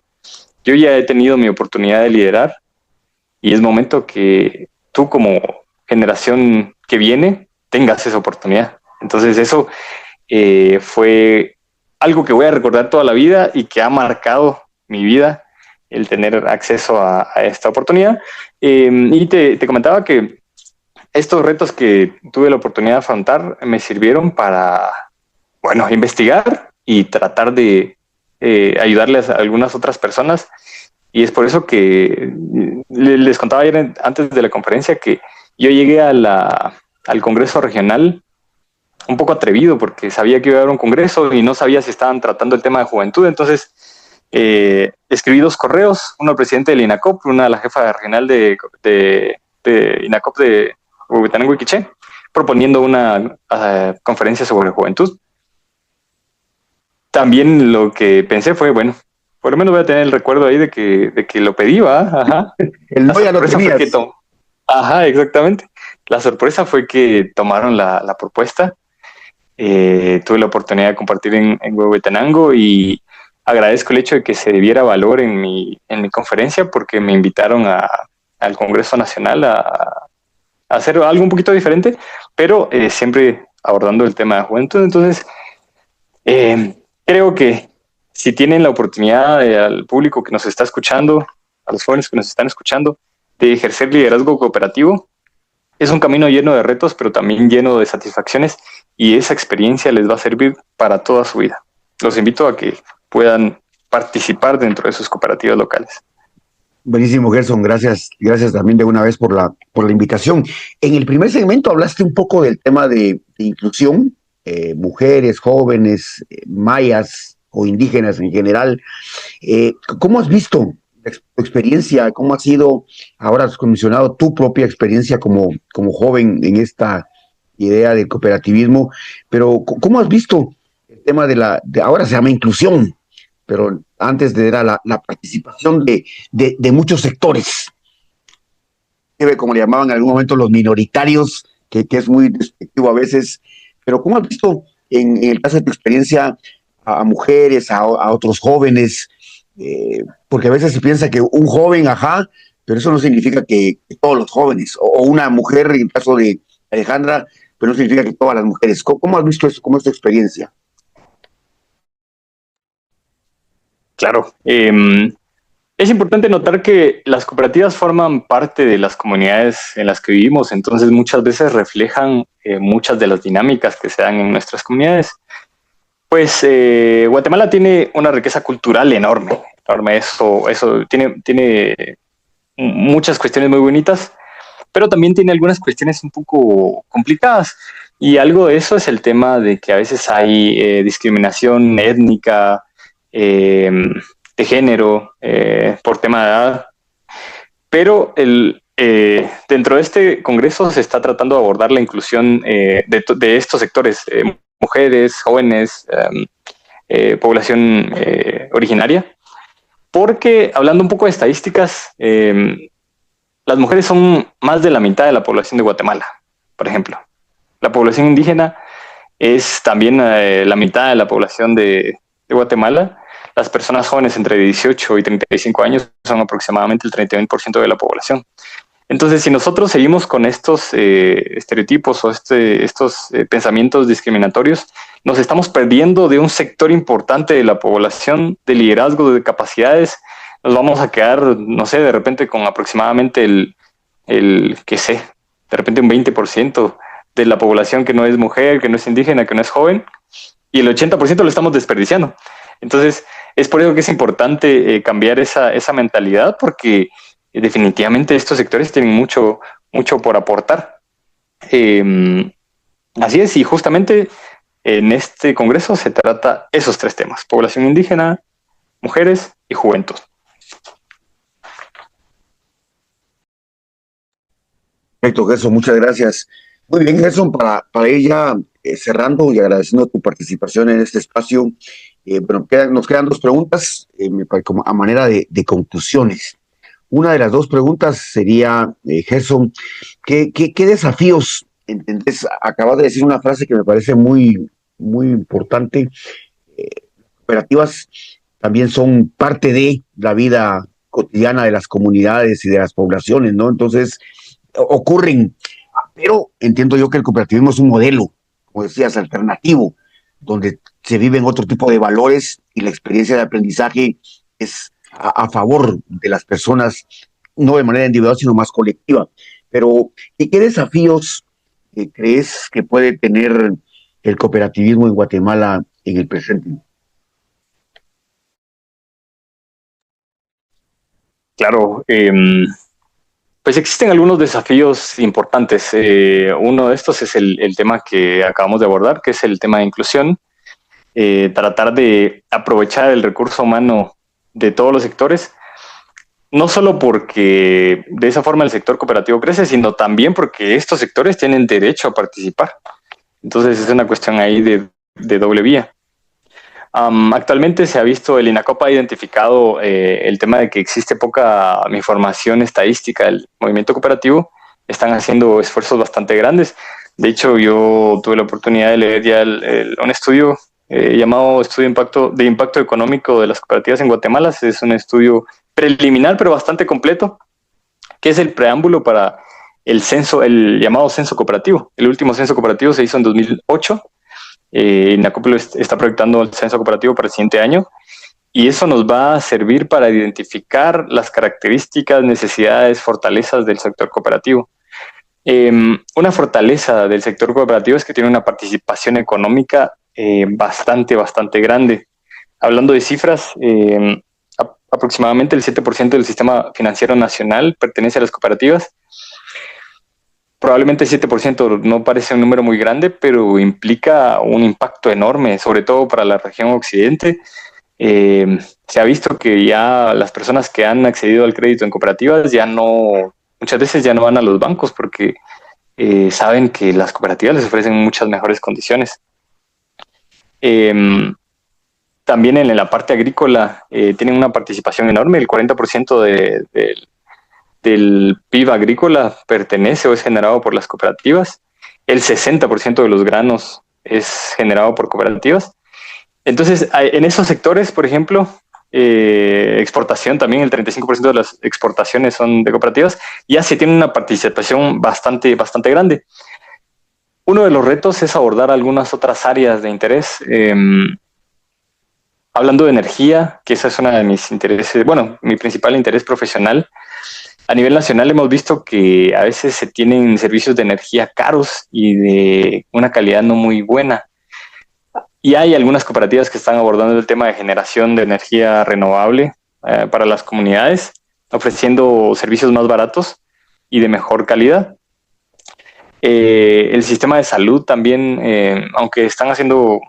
yo ya he tenido mi oportunidad de liderar y es momento que tú como generación que viene tengas esa oportunidad. Entonces eso fue algo que voy a recordar toda la vida y que ha marcado mi vida, el tener acceso a esta oportunidad. Y te comentaba que estos retos que tuve la oportunidad de afrontar me sirvieron para, bueno, investigar y tratar de ayudarles a algunas otras personas. Y es por eso que les contaba ayer antes de la conferencia que yo llegué al Congreso Regional un poco atrevido porque sabía que iba a haber un congreso y no sabía si estaban tratando el tema de juventud. Entonces escribí 2 correos, uno al presidente del INACOP, una a la jefa regional de INACOP de Huehuetenango y Quiché, proponiendo una conferencia sobre juventud. También lo que pensé fue, bueno, por lo menos voy a tener el recuerdo ahí de que lo pedí, ¿va? Ajá. El no ya lo tenías. Ajá, exactamente. La sorpresa fue que tomaron la propuesta. Tuve la oportunidad de compartir en Huehuetenango y agradezco el hecho de que se diera valor en mi conferencia, porque me invitaron al Congreso Nacional a hacer algo un poquito diferente, pero siempre abordando el tema de juventud. Entonces, creo que si tienen la oportunidad al público que nos está escuchando, a los jóvenes que nos están escuchando, de ejercer liderazgo cooperativo, es un camino lleno de retos, pero también lleno de satisfacciones, y esa experiencia les va a servir para toda su vida. Los invito a que puedan participar dentro de sus cooperativas locales. Buenísimo, Gerson, gracias también de una vez por la invitación. En el primer segmento hablaste un poco del tema de inclusión, mujeres, jóvenes, mayas o indígenas en general. ¿Cómo has visto tu experiencia? ¿Cómo ha sido, ahora has mencionado tu propia experiencia como joven en esta idea del cooperativismo, pero ¿cómo has visto el tema de ahora se llama inclusión, pero antes era la participación de muchos sectores, como le llamaban en algún momento los minoritarios, que es muy despectivo a veces, pero ¿cómo has visto en el caso de tu experiencia a mujeres, a otros jóvenes? Porque a veces se piensa que un joven, ajá, pero eso no significa que todos los jóvenes, o una mujer, en el caso de Alejandra, pero no significa que todas las mujeres. ¿Cómo has visto eso? ¿Cómo es tu experiencia? Claro. Es importante notar que las cooperativas forman parte de las comunidades en las que vivimos, entonces muchas veces reflejan muchas de las dinámicas que se dan en nuestras comunidades. Pues Guatemala tiene una riqueza cultural enorme. Eso tiene muchas cuestiones muy bonitas, pero también tiene algunas cuestiones un poco complicadas. Y algo de eso es el tema de que a veces hay discriminación étnica, de género, por tema de edad. Pero dentro de este congreso se está tratando de abordar la inclusión de estos sectores, mujeres, jóvenes, población originaria, porque hablando un poco de estadísticas, las mujeres son más de la mitad de la población de Guatemala, por ejemplo. La población indígena es también la mitad de la población de Guatemala. Las personas jóvenes entre 18 y 35 años son aproximadamente el 31% de la población. Entonces, si nosotros seguimos con estos estereotipos o estos pensamientos discriminatorios, nos estamos perdiendo de un sector importante de la población, de liderazgo, de capacidades. Nos vamos a quedar, no sé, de repente con aproximadamente qué sé, de repente un 20% de la población que no es mujer, que no es indígena, que no es joven, y el 80% lo estamos desperdiciando. Entonces, es por eso que es importante cambiar esa mentalidad, porque definitivamente estos sectores tienen mucho por aportar. Así es, y justamente en este congreso se trata esos 3 temas: población indígena, mujeres y juventud. Perfecto, Gerson, muchas gracias. Muy bien, Gerson, para ir ya cerrando y agradeciendo tu participación en este espacio, bueno, nos quedan 2 preguntas como a manera de conclusiones. Una de las 2 preguntas sería, Gerson, ¿qué desafíos entendés? Acabas de decir una frase que me parece muy, muy importante. Cooperativas también son parte de la vida cotidiana de las comunidades y de las poblaciones, ¿no? Entonces, ocurren, pero entiendo yo que el cooperativismo es un modelo, como decías, alternativo, donde se viven otro tipo de valores y la experiencia de aprendizaje es a favor de las personas, no de manera individual, sino más colectiva. Pero, ¿qué desafíos crees que puede tener el cooperativismo en Guatemala en el presente? Claro, pues existen algunos desafíos importantes. Uno de estos es el tema que acabamos de abordar, que es el tema de inclusión. Tratar de aprovechar el recurso humano de todos los sectores, no solo porque de esa forma el sector cooperativo crece, sino también porque estos sectores tienen derecho a participar. Entonces es una cuestión ahí de doble vía. Actualmente se ha visto, el INACOP ha identificado el tema de que existe poca información estadística del movimiento cooperativo. Están haciendo esfuerzos bastante grandes. De hecho, yo tuve la oportunidad de leer ya un estudio llamado Estudio de Impacto Económico de las Cooperativas en Guatemala. Es un estudio preliminar, pero bastante completo, que es el preámbulo para el llamado censo cooperativo. El último censo cooperativo se hizo en 2008. INACOP está proyectando el censo cooperativo para el siguiente año, y eso nos va a servir para identificar las características, necesidades, fortalezas del sector cooperativo. Una fortaleza del sector cooperativo es que tiene una participación económica bastante grande. Hablando de cifras, aproximadamente el 7% del sistema financiero nacional pertenece a las cooperativas. Probablemente 7% no parece un número muy grande, pero implica un impacto enorme, sobre todo para la región occidente. Se ha visto que ya las personas que han accedido al crédito en cooperativas muchas veces ya no van a los bancos porque saben que las cooperativas les ofrecen muchas mejores condiciones. También en la parte agrícola tienen una participación enorme. El 40% del PIB agrícola pertenece o es generado por las cooperativas. El 60% de los granos es generado por cooperativas. Entonces, en esos sectores, por ejemplo, exportación también, el 35% de las exportaciones son de cooperativas, ya se tiene una participación bastante grande. Uno de los retos es abordar algunas otras áreas de interés. Hablando de energía, que esa es una de mis intereses, bueno, mi principal interés profesional. A nivel nacional hemos visto que a veces se tienen servicios de energía caros y de una calidad no muy buena. Y hay algunas cooperativas que están abordando el tema de generación de energía renovable para las comunidades, ofreciendo servicios más baratos y de mejor calidad. El sistema de salud también, aunque están haciendo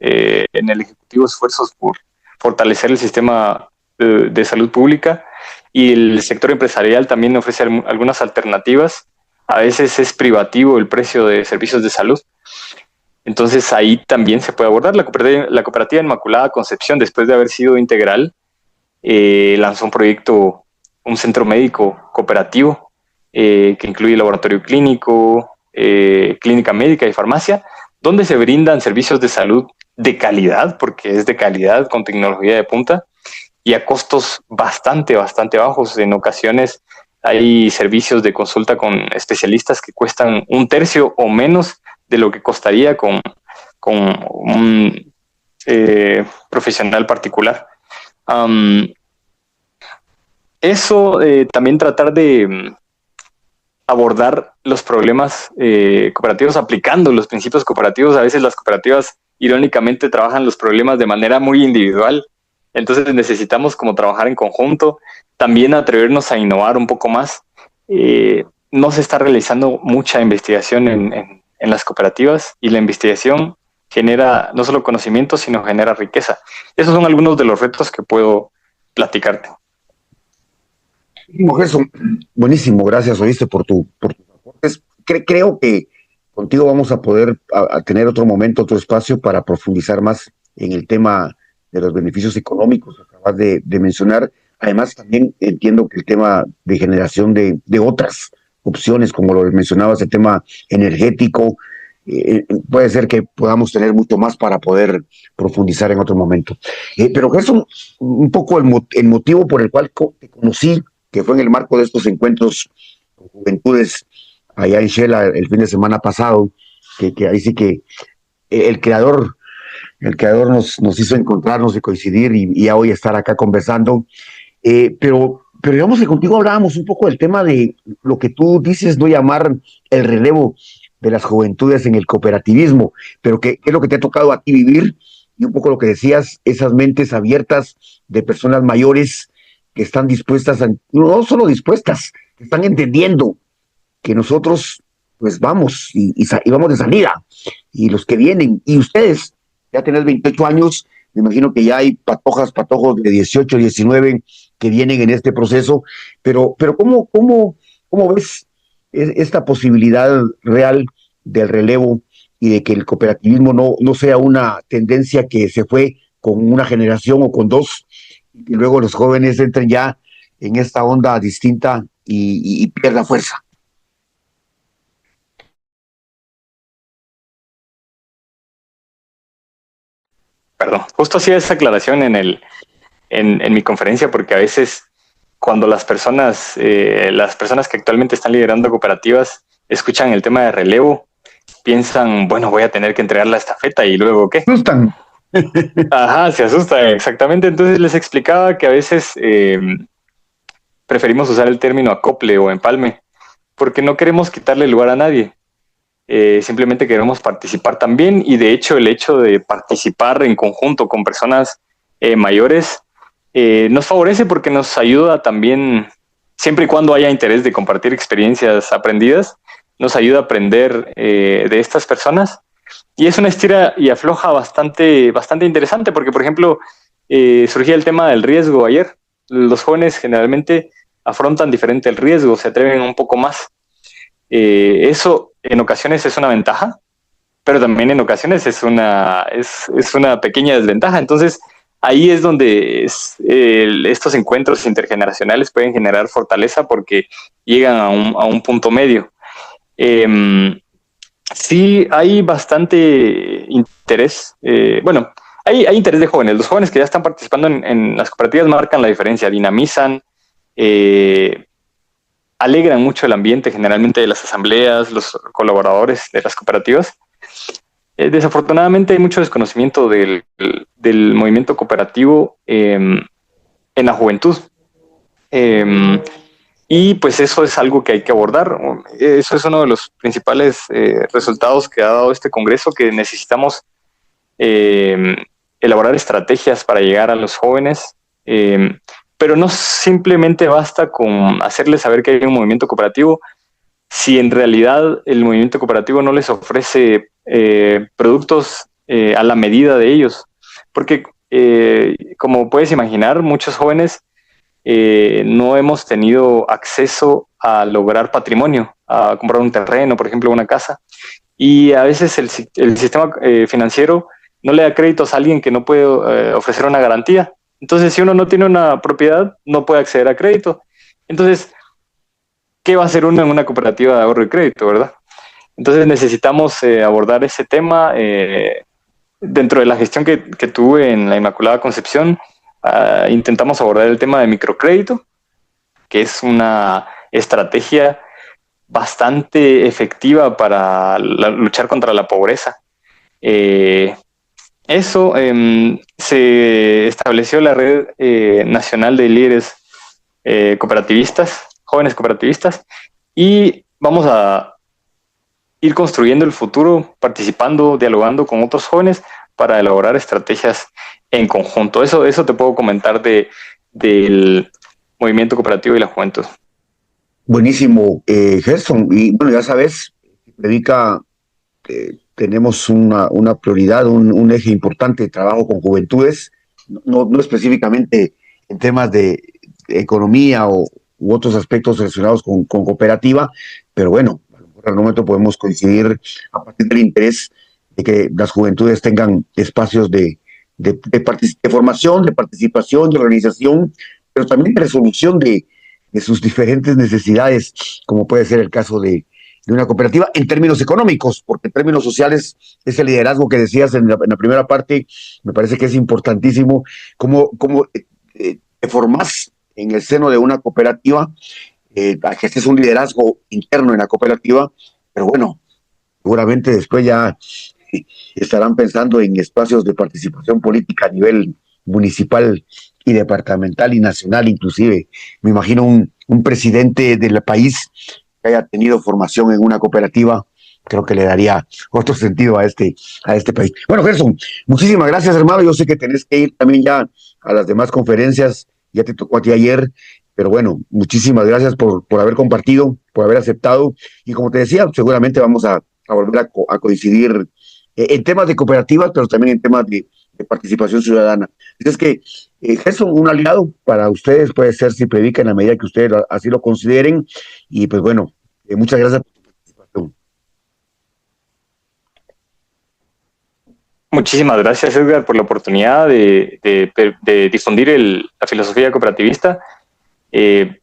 en el Ejecutivo esfuerzos por fortalecer el sistema de salud pública, y el sector empresarial también ofrece algunas alternativas. A veces es privativo el precio de servicios de salud. Entonces ahí también se puede abordar. La cooperativa Inmaculada Concepción, después de haber sido integral, lanzó un proyecto, un centro médico cooperativo que incluye laboratorio clínico, clínica médica y farmacia, donde se brindan servicios de salud de calidad, porque es de calidad, con tecnología de punta, y a costos bastante bajos. En ocasiones hay servicios de consulta con especialistas que cuestan 1/3 o menos de lo que costaría con un profesional particular. También tratar de abordar los problemas cooperativos aplicando los principios cooperativos. A veces las cooperativas irónicamente trabajan los problemas de manera muy individual, entonces necesitamos como trabajar en conjunto, también atrevernos a innovar un poco más. No se está realizando mucha investigación en las cooperativas, y la investigación genera no solo conocimiento, sino genera riqueza. Esos son algunos de los retos que puedo platicarte. Gerson, buenísimo, gracias, oíste, por tus aportes. Creo que contigo vamos a poder a tener otro momento, otro espacio para profundizar más en el tema de los beneficios económicos que acabas de mencionar. Además, también entiendo que el tema de generación de otras opciones, como lo mencionabas, el tema energético, puede ser que podamos tener mucho más para poder profundizar en otro momento. Pero Gerson, un poco el motivo por el cual te conocí, que fue en el marco de estos encuentros con juventudes allá en Shela el fin de semana pasado, que ahí sí que el creador nos hizo encontrarnos y coincidir y ya hoy estar acá conversando. Pero digamos que contigo hablábamos un poco del tema de lo que tú dices, no llamar el relevo de las juventudes en el cooperativismo, pero qué es lo que te ha tocado a ti vivir, y un poco lo que decías, esas mentes abiertas de personas mayores que están dispuestas, no solo dispuestas, que están entendiendo que nosotros pues vamos y vamos de salida, y los que vienen, y ustedes ya tenés 28 años, me imagino que ya hay patojos de 18, 19 que vienen en este proceso, pero ¿cómo ves esta posibilidad real del relevo y de que el cooperativismo no sea una tendencia que se fue con una generación o con dos, y luego los jóvenes entren ya en esta onda distinta y pierda fuerza? Perdón, justo hacía esa aclaración en mi conferencia, porque a veces cuando las personas que actualmente están liderando cooperativas escuchan el tema de relevo, piensan, bueno, voy a tener que entregar la estafeta y luego ¿qué? Se asustan. Ajá, se asusta, exactamente. Entonces les explicaba que a veces preferimos usar el término acople o empalme, porque no queremos quitarle lugar a nadie. Simplemente queremos participar también, y de hecho el hecho de participar en conjunto con personas mayores nos favorece, porque nos ayuda también, siempre y cuando haya interés de compartir experiencias aprendidas, nos ayuda a aprender de estas personas, y es una estira y afloja bastante interesante, porque por ejemplo surgía el tema del riesgo ayer. Los jóvenes generalmente afrontan diferente el riesgo, se atreven un poco más. Eso en ocasiones es una ventaja, pero también en ocasiones es una pequeña desventaja. Entonces ahí es donde estos encuentros intergeneracionales pueden generar fortaleza, porque llegan a un punto medio. Sí, hay bastante interés. Hay interés de jóvenes. Los jóvenes que ya están participando en las cooperativas marcan la diferencia, dinamizan, alegran mucho el ambiente generalmente de las asambleas, los colaboradores de las cooperativas. Desafortunadamente hay mucho desconocimiento del movimiento cooperativo en la juventud. Y pues eso es algo que hay que abordar. Eso es uno de los principales resultados que ha dado este congreso, que necesitamos elaborar estrategias para llegar a los jóvenes, pero no simplemente basta con hacerles saber que hay un movimiento cooperativo si en realidad el movimiento cooperativo no les ofrece productos a la medida de ellos, porque como puedes imaginar, muchos jóvenes no hemos tenido acceso a lograr patrimonio, a comprar un terreno, por ejemplo, una casa, y a veces el sistema financiero no le da créditos a alguien que no puede ofrecer una garantía. Entonces, si uno no tiene una propiedad, no puede acceder a crédito. Entonces, ¿qué va a hacer uno en una cooperativa de ahorro y crédito, verdad? Entonces necesitamos abordar ese tema. Dentro de la gestión que tuve en la Inmaculada Concepción, intentamos abordar el tema de microcrédito, que es una estrategia bastante efectiva para luchar contra la pobreza. Se estableció la Red Nacional de Líderes Cooperativistas, Jóvenes Cooperativistas, y vamos a ir construyendo el futuro, participando, dialogando con otros jóvenes para elaborar estrategias en conjunto. Eso te puedo comentar del movimiento cooperativo y la juventud. Buenísimo, Gerson. Y bueno, ya sabes, predica, tenemos una prioridad, un eje importante de trabajo con juventudes, no específicamente en temas de economía u otros aspectos relacionados con cooperativa, pero bueno, al momento podemos coincidir a partir del interés de que las juventudes tengan espacios de formación, de participación, de organización, pero también de resolución de sus diferentes necesidades, como puede ser el caso de una cooperativa en términos económicos, porque en términos sociales ese liderazgo que decías en la primera parte me parece que es importantísimo, cómo te formás en el seno de una cooperativa, que es un liderazgo interno en la cooperativa, pero bueno, seguramente después ya estarán pensando en espacios de participación política a nivel municipal y departamental y nacional inclusive. Me imagino un presidente del país que haya tenido formación en una cooperativa, creo que le daría otro sentido a este país. Bueno, Gerson, muchísimas gracias, hermano. Yo sé que tenés que ir también ya a las demás conferencias, ya te tocó a ti ayer, pero bueno, muchísimas gracias por haber compartido, por haber aceptado, y como te decía, seguramente vamos a volver a coincidir en temas de cooperativas, pero también en temas de participación ciudadana. Es que Gerson, un aliado para ustedes puede ser si predica en la medida que ustedes así lo consideren, y pues bueno, muchas gracias por tu participación. Muchísimas gracias, Edgar, por la oportunidad de difundir la filosofía cooperativista.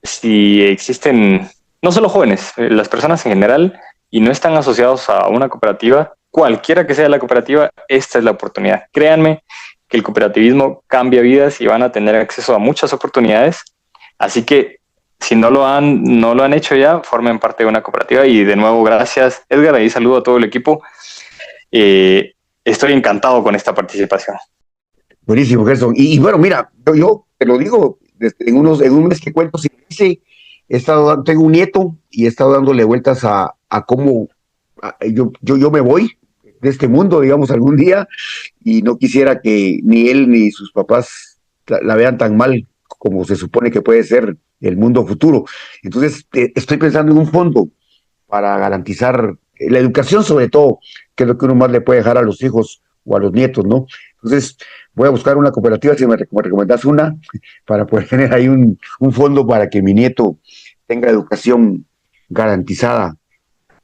Si existen, no solo jóvenes, las personas en general, y no están asociados a una cooperativa, cualquiera que sea la cooperativa, esta es la oportunidad. Créanme que el cooperativismo cambia vidas y van a tener acceso a muchas oportunidades. Así que si no lo han hecho ya, formen parte de una cooperativa. Y de nuevo, gracias, Edgar, y saludo a todo el equipo. Estoy encantado con esta participación. Buenísimo, Gerson. Y bueno, mira, yo te lo digo, en un mes que cuento, tengo un nieto y he estado dándole vueltas a cómo yo me voy de este mundo, digamos, algún día, y no quisiera que ni él ni sus papás la vean tan mal como se supone que puede ser el mundo futuro. Entonces, estoy pensando en un fondo para garantizar la educación, sobre todo, que es lo que uno más le puede dejar a los hijos o a los nietos, ¿no? Entonces, voy a buscar una cooperativa, si me recomendás una, para poder tener ahí un fondo para que mi nieto tenga educación garantizada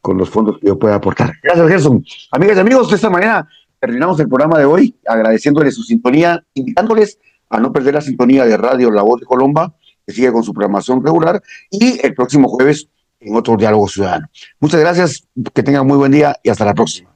con los fondos que yo pueda aportar. Gracias, Gerson. Amigas y amigos, de esta manera terminamos el programa de hoy, agradeciéndoles su sintonía, invitándoles a no perder la sintonía de Radio La Voz de Colomba, que sigue con su programación regular, y el próximo jueves en otro Diálogo Ciudadano. Muchas gracias, que tengan muy buen día y hasta la próxima.